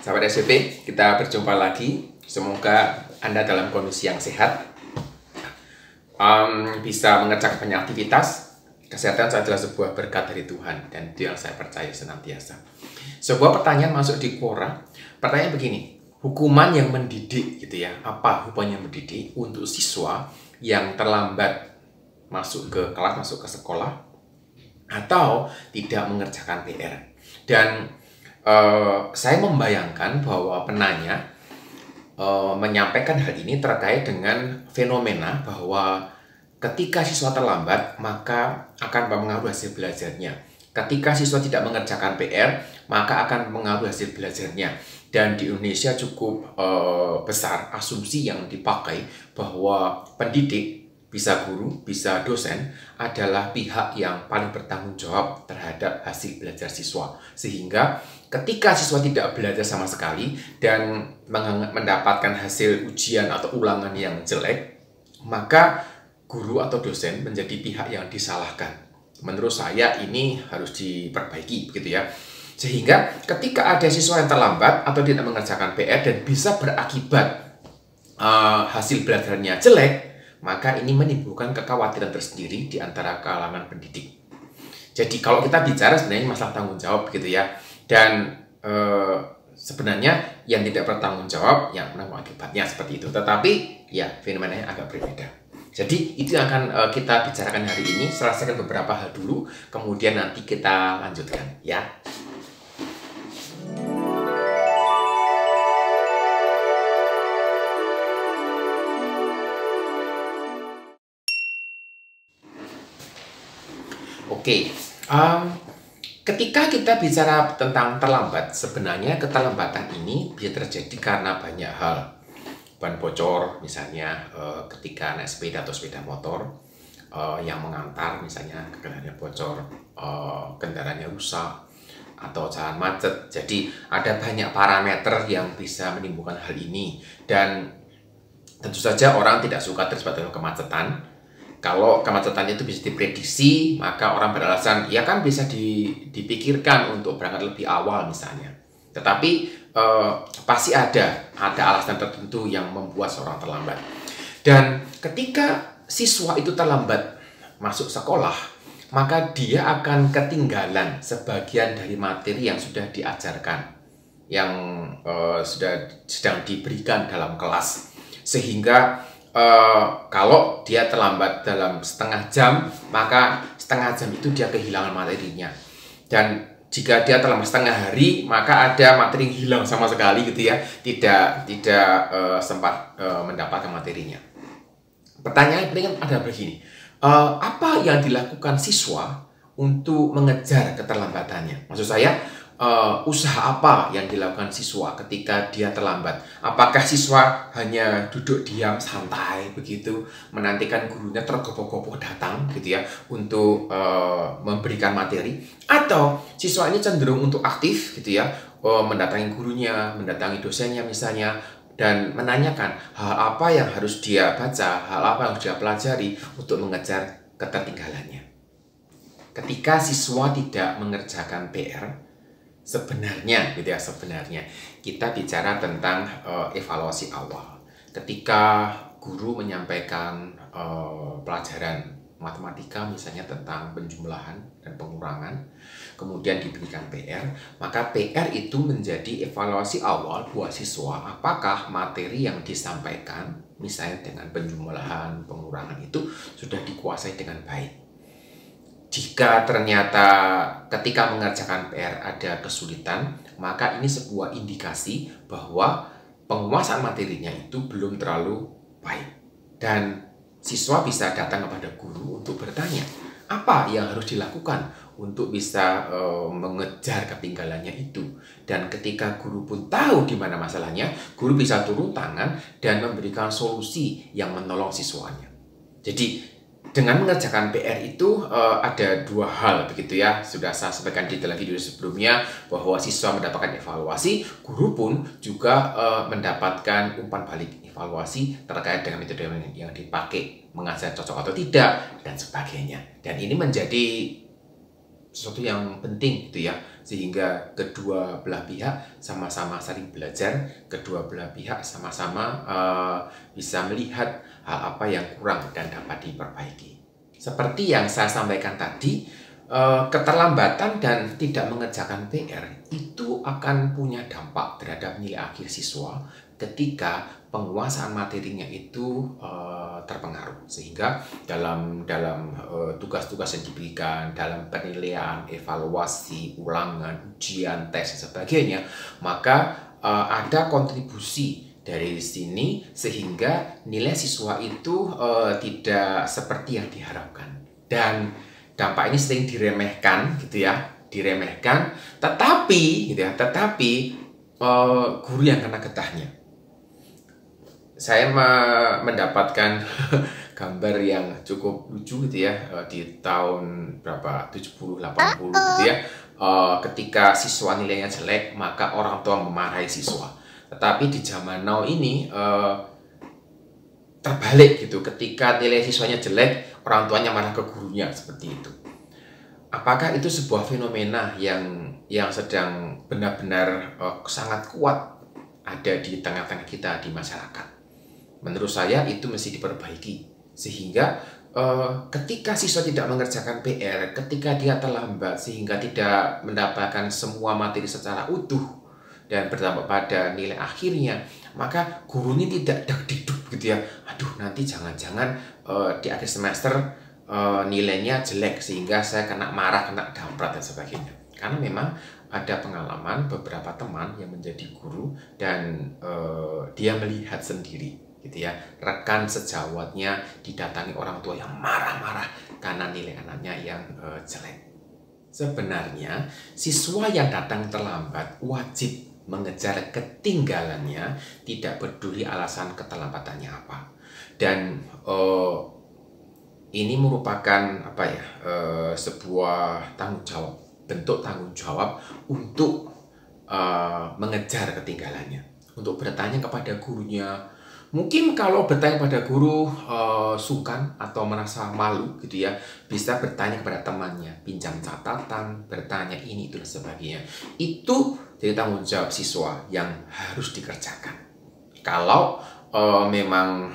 Sahabat SWP, kita berjumpa lagi. Semoga Anda dalam kondisi yang sehat, bisa mengerjakan banyak aktivitas. Kesehatan adalah sebuah berkat dari Tuhan, dan itu yang saya percaya senantiasa. Sebuah pertanyaan masuk di Quora. Pertanyaan begini, hukuman yang mendidik gitu ya. Apa hukuman yang mendidik untuk siswa yang terlambat masuk ke kelas, masuk ke sekolah, atau tidak mengerjakan PR? Dan saya membayangkan bahwa penanya menyampaikan hal ini terkait dengan fenomena bahwa ketika siswa terlambat, maka akan mempengaruhi hasil belajarnya. Ketika siswa tidak mengerjakan PR, maka akan mempengaruhi hasil belajarnya. Dan di Indonesia cukup besar asumsi yang dipakai bahwa pendidik, bisa guru, bisa dosen, adalah pihak yang paling bertanggung jawab terhadap hasil belajar siswa. Sehingga ketika siswa tidak belajar sama sekali dan mendapatkan hasil ujian atau ulangan yang jelek, maka guru atau dosen menjadi pihak yang disalahkan. Menurut saya ini harus diperbaiki, begitu ya. Sehingga ketika ada siswa yang terlambat atau tidak mengerjakan PR dan bisa berakibat hasil belajarnya jelek, maka ini menimbulkan kekhawatiran tersendiri di antara kalangan pendidik. Jadi kalau kita bicara sebenarnya masalah tanggung jawab gitu ya, dan sebenarnya yang tidak bertanggung jawab yang menanggung akibatnya seperti itu. Tetapi ya fenomenanya agak berbeda. Jadi itu yang akan kita bicarakan hari ini. Selesaikan beberapa hal dulu, kemudian nanti kita lanjutkan ya. Oke, ketika kita bicara tentang terlambat, sebenarnya keterlambatan ini bisa terjadi karena banyak hal. Ban bocor, misalnya ketika naik sepeda atau sepeda motor yang mengantar, misalnya kendaraannya bocor, kendaraannya rusak, atau jalan macet. Jadi ada banyak parameter yang bisa menimbulkan hal ini. Dan tentu saja orang tidak suka terjebak dalam kemacetan. Kalau kemacetannya itu bisa diprediksi, maka orang beralasan, ya kan bisa dipikirkan untuk berangkat lebih awal misalnya. Tetapi pasti ada alasan tertentu yang membuat seorang terlambat. Dan ketika siswa itu terlambat masuk sekolah, maka dia akan ketinggalan sebagian dari materi yang sudah diajarkan, yang sedang diberikan dalam kelas. Sehingga kalau dia terlambat dalam setengah jam, maka setengah jam itu dia kehilangan materinya. Dan jika dia terlambat setengah hari, maka ada materi yang hilang sama sekali gitu ya, tidak sempat mendapatkan materinya. Pertanyaan penting ada begini, apa yang dilakukan siswa untuk mengejar keterlambatannya? Maksud saya, usaha apa yang dilakukan siswa ketika dia terlambat? Apakah siswa hanya duduk diam santai begitu, menantikan gurunya tergopoh-gopoh datang gitu ya untuk memberikan materi, atau siswa ini cenderung untuk aktif gitu ya, mendatangi gurunya, mendatangi dosennya misalnya, dan menanyakan hal apa yang harus dia baca, hal apa yang harus dia pelajari untuk mengejar ketertinggalannya. Ketika siswa tidak mengerjakan PR, sebenarnya kita bicara tentang evaluasi awal. Ketika guru menyampaikan pelajaran matematika misalnya tentang penjumlahan dan pengurangan, kemudian diberikan PR, maka PR itu menjadi evaluasi awal buat siswa apakah materi yang disampaikan misalnya dengan penjumlahan, pengurangan itu sudah dikuasai dengan baik. Jika ternyata ketika mengerjakan PR ada kesulitan, maka ini sebuah indikasi bahwa penguasaan materinya itu belum terlalu baik. Dan siswa bisa datang kepada guru untuk bertanya, apa yang harus dilakukan untuk bisa mengejar ketinggalannya itu. Dan ketika guru pun tahu di mana masalahnya, guru bisa turun tangan dan memberikan solusi yang menolong siswanya. Jadi dengan mengerjakan PR itu ada dua hal begitu ya. Sudah saya sampaikan di dalam video sebelumnya bahwa siswa mendapatkan evaluasi, guru pun juga mendapatkan umpan balik evaluasi terkait dengan metode yang dipakai, mengajar cocok atau tidak, dan sebagainya. Dan ini menjadi sesuatu yang penting gitu ya, sehingga kedua belah pihak sama-sama saling belajar, kedua belah pihak sama-sama bisa melihat hal apa yang kurang dan dapat diperbaiki. Seperti yang saya sampaikan tadi, keterlambatan dan tidak mengerjakan PR itu akan punya dampak terhadap nilai akhir siswa ketika penguasaan materinya itu terpengaruh, sehingga dalam tugas-tugas yang diberikan, dalam penilaian, evaluasi, ulangan, ujian, tes, dan sebagainya, maka ada kontribusi dari sini sehingga nilai siswa itu tidak seperti yang diharapkan. Dan dampak ini sering diremehkan gitu ya, tetapi guru yang kena getahnya. Saya mendapatkan gambar yang cukup lucu gitu ya, di tahun berapa 70 80 gitu ya, ketika siswa nilainya jelek maka orang tua memarahi siswa. Tetapi di zaman now ini terbalik gitu, ketika nilai siswanya jelek orang tuanya marah ke gurunya, seperti itu. Apakah itu sebuah fenomena yang sedang benar-benar sangat kuat ada di tengah-tengah kita di masyarakat? Menurut saya itu mesti diperbaiki, sehingga ketika siswa tidak mengerjakan PR, ketika dia terlambat sehingga tidak mendapatkan semua materi secara utuh dan berdampak pada nilai akhirnya, maka guru ini tidak dagdikduk gitu ya, aduh nanti jangan-jangan di akhir semester nilainya jelek sehingga saya kena marah, kena damprat dan sebagainya. Karena memang ada pengalaman beberapa teman yang menjadi guru dan dia melihat sendiri gitu ya, rekan sejawatnya didatangi orang tua yang marah-marah karena nilai anaknya yang jelek. Sebenarnya siswa yang datang terlambat wajib mengejar ketinggalannya, tidak peduli alasan keterlambatannya apa. Dan ini merupakan sebuah tanggung jawab, bentuk tanggung jawab untuk mengejar ketinggalannya, untuk bertanya kepada gurunya. Mungkin kalau bertanya pada guru sungkan atau merasa malu gitu ya, bisa bertanya kepada temannya, pinjam catatan, bertanya ini itu dan sebagainya. Itu jadi tanggung jawab siswa yang harus dikerjakan. Kalau memang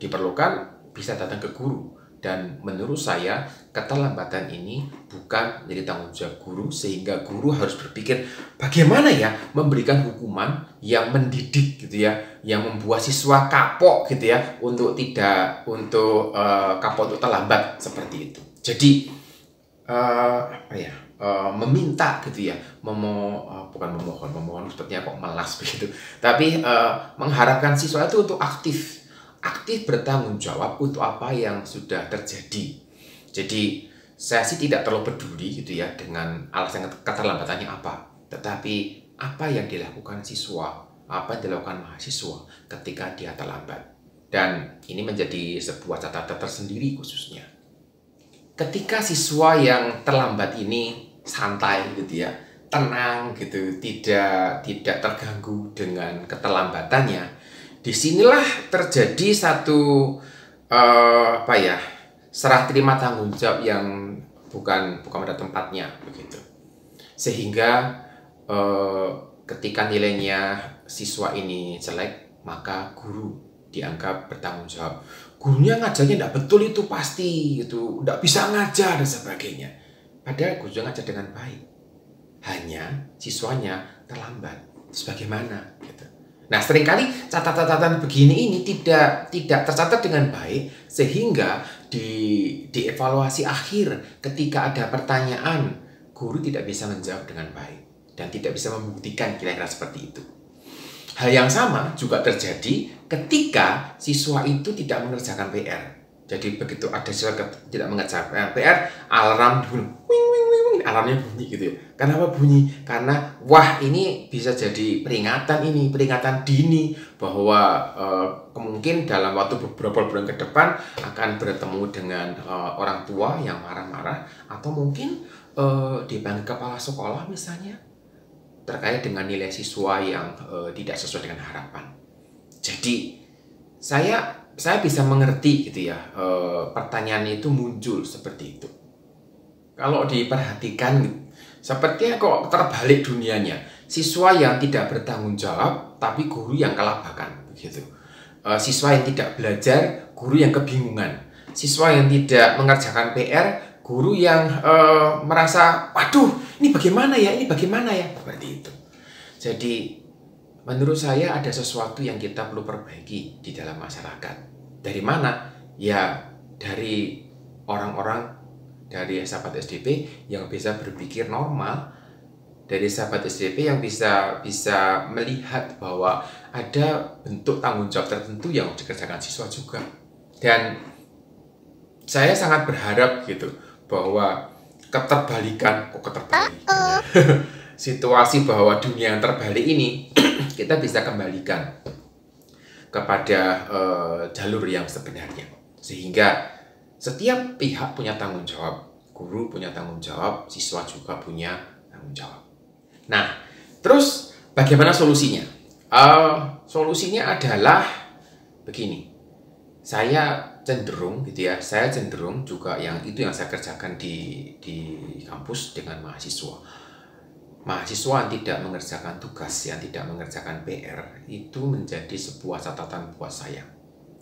diperlukan, bisa datang ke guru. Dan menurut saya keterlambatan ini bukan menjadi tanggung jawab guru, sehingga guru harus berpikir bagaimana ya memberikan hukuman yang mendidik gitu ya, yang membuat siswa kapok gitu ya, untuk kapok untuk terlambat seperti itu. Jadi meminta gitu ya, bukan memohon sepertinya kok melas begitu, tapi mengharapkan siswa itu untuk aktif bertanggung jawab untuk apa yang sudah terjadi. Jadi saya sih tidak terlalu peduli gitu ya dengan alasan keterlambatannya apa, tetapi apa yang dilakukan siswa, apa yang dilakukan mahasiswa ketika dia terlambat. Dan ini menjadi sebuah catatan tersendiri khususnya. Ketika siswa yang terlambat ini santai gitu ya, tenang gitu, tidak terganggu dengan keterlambatannya, disinilah terjadi satu serah terima tanggung jawab yang bukan pada tempatnya begitu. Sehingga ketika nilainya siswa ini jelek, maka guru dianggap bertanggung jawab. Gurunya ngajarnya tidak betul itu pasti, itu tidak bisa ngajar dan sebagainya. Padahal gurunya ngajar dengan baik, hanya siswanya terlambat. Sebagaimana gitu. Nah, seringkali catatan-catatan begini ini tidak tercatat dengan baik, sehingga di evaluasi akhir ketika ada pertanyaan, guru tidak bisa menjawab dengan baik dan tidak bisa membuktikan kira-kira seperti itu. Hal yang sama juga terjadi ketika siswa itu tidak mengerjakan PR. Jadi begitu ada siswa tidak mengerjakan PR, alarm alarmnya bunyi gitu ya. Kenapa bunyi? Karena wah, ini bisa jadi peringatan dini bahwa kemungkin dalam waktu beberapa bulan ke depan akan bertemu dengan orang tua yang marah-marah, atau mungkin dipanggil kepala sekolah misalnya terkait dengan nilai siswa yang tidak sesuai dengan harapan. Jadi saya bisa mengerti gitu ya, pertanyaan itu muncul seperti itu. Kalau diperhatikan, Sepertinya kok terbalik dunianya. Siswa yang tidak bertanggung jawab, tapi guru yang kelabakan, begitu. Siswa yang tidak belajar, guru yang kebingungan. Siswa yang tidak mengerjakan PR, guru yang merasa, waduh, ini bagaimana ya, seperti itu. Jadi, menurut saya ada sesuatu yang kita perlu perbaiki di dalam masyarakat. Dari mana? Ya, dari orang-orang, dari sahabat SDP yang bisa berpikir normal, dari sahabat SDP yang bisa melihat bahwa ada bentuk tanggung jawab tertentu yang dikerjakan siswa juga. Dan saya sangat berharap gitu bahwa keterbalikan situasi bahwa dunia yang terbalik ini kita bisa kembalikan kepada jalur yang sebenarnya, sehingga setiap pihak punya tanggung jawab. Guru punya tanggung jawab, siswa juga punya tanggung jawab. Nah, terus bagaimana solusinya? Solusinya adalah begini. Saya cenderung juga yang saya kerjakan di kampus dengan mahasiswa. Mahasiswa yang tidak mengerjakan tugas, yang tidak mengerjakan PR, itu menjadi sebuah catatan buat saya.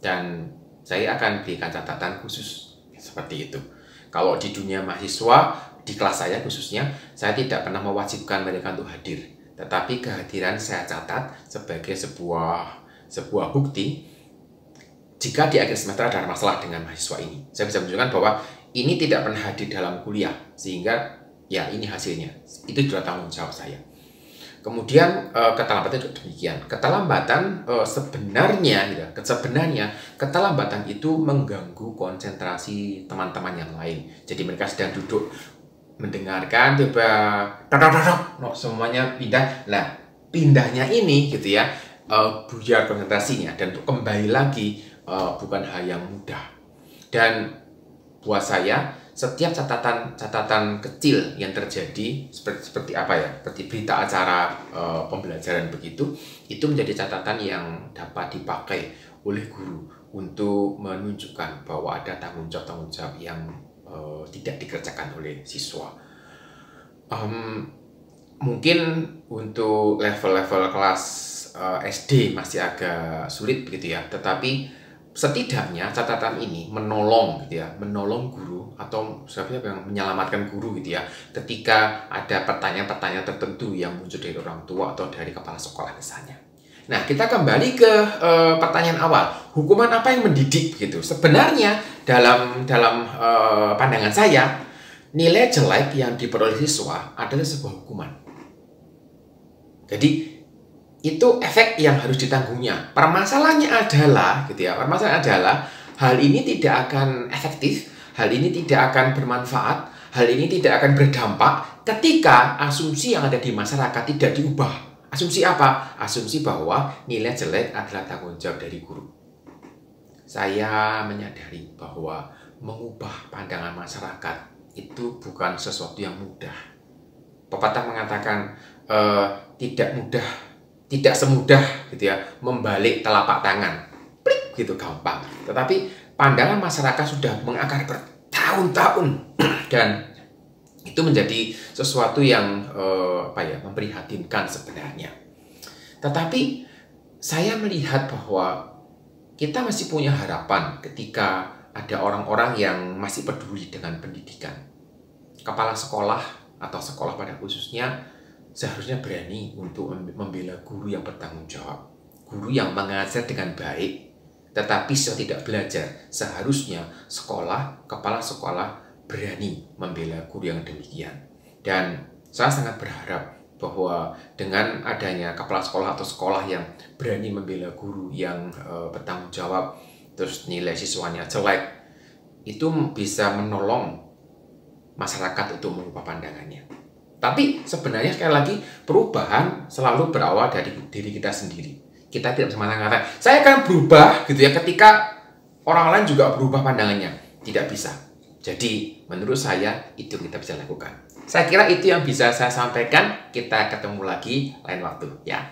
Dan saya akan berikan catatan khusus seperti itu. Kalau di dunia mahasiswa, di kelas saya khususnya, saya tidak pernah mewajibkan mereka untuk hadir. Tetapi kehadiran saya catat sebagai sebuah bukti jika di akhir semester ada masalah dengan mahasiswa ini. Saya bisa menunjukkan bahwa ini tidak pernah hadir dalam kuliah, sehingga ya ini hasilnya. Itu sudah tanggung jawab saya. Kemudian keterlambatan juga demikian. Keterlambatan sebenarnya keterlambatan itu mengganggu konsentrasi teman-teman yang lain. Jadi mereka sedang duduk mendengarkan, tiba semuanya pindah. Nah, pindahnya ini gitu ya, buyar konsentrasinya, dan untuk kembali lagi bukan hal yang mudah. Dan buat saya, setiap catatan kecil yang terjadi seperti apa ya, seperti berita acara pembelajaran begitu, itu menjadi catatan yang dapat dipakai oleh guru untuk menunjukkan bahwa ada tanggung jawab yang tidak dikerjakan oleh siswa. Mungkin untuk level-level kelas SD masih agak sulit begitu ya, tetapi setidaknya catatan ini menolong guru atau siapa yang menyelamatkan guru gitu ya, ketika ada pertanyaan-pertanyaan tertentu yang muncul dari orang tua atau dari kepala sekolah misalnya. Nah, kita kembali ke pertanyaan awal, hukuman apa yang mendidik gitu. Sebenarnya dalam pandangan saya, nilai jelek yang diperoleh siswa adalah sebuah hukuman. Jadi itu efek yang harus ditanggungnya. Permasalahannya adalah hal ini tidak akan efektif, hal ini tidak akan bermanfaat, hal ini tidak akan berdampak ketika asumsi yang ada di masyarakat tidak diubah. Asumsi apa? Asumsi bahwa nilai jelek adalah tanggung jawab dari guru. Saya menyadari bahwa mengubah pandangan masyarakat itu bukan sesuatu yang mudah. Pepatah mengatakan tidak semudah gitu ya membalik telapak tangan, plik gitu gampang. Tetapi pandangan masyarakat sudah mengakar bertahun-tahun dan itu menjadi sesuatu yang memprihatinkan sebenarnya. Tetapi saya melihat bahwa kita masih punya harapan ketika ada orang-orang yang masih peduli dengan pendidikan. Kepala sekolah atau sekolah pada khususnya seharusnya berani untuk membela guru yang bertanggung jawab, guru yang mengajar dengan baik, tetapi setelah tidak belajar. Seharusnya kepala sekolah berani membela guru yang demikian. Dan saya sangat berharap bahwa dengan adanya kepala sekolah atau sekolah yang berani membela guru yang bertanggung jawab, terus nilai siswanya jelek, itu bisa menolong masyarakat untuk mengubah pandangannya. Tapi sebenarnya sekali lagi, perubahan selalu berawal dari diri kita sendiri. Kita tidak bisa mengatakan, saya akan berubah gitu ya ketika orang lain juga berubah pandangannya. Tidak bisa. Jadi menurut saya itu kita bisa lakukan. Saya kira itu yang bisa saya sampaikan. Kita ketemu lagi lain waktu ya.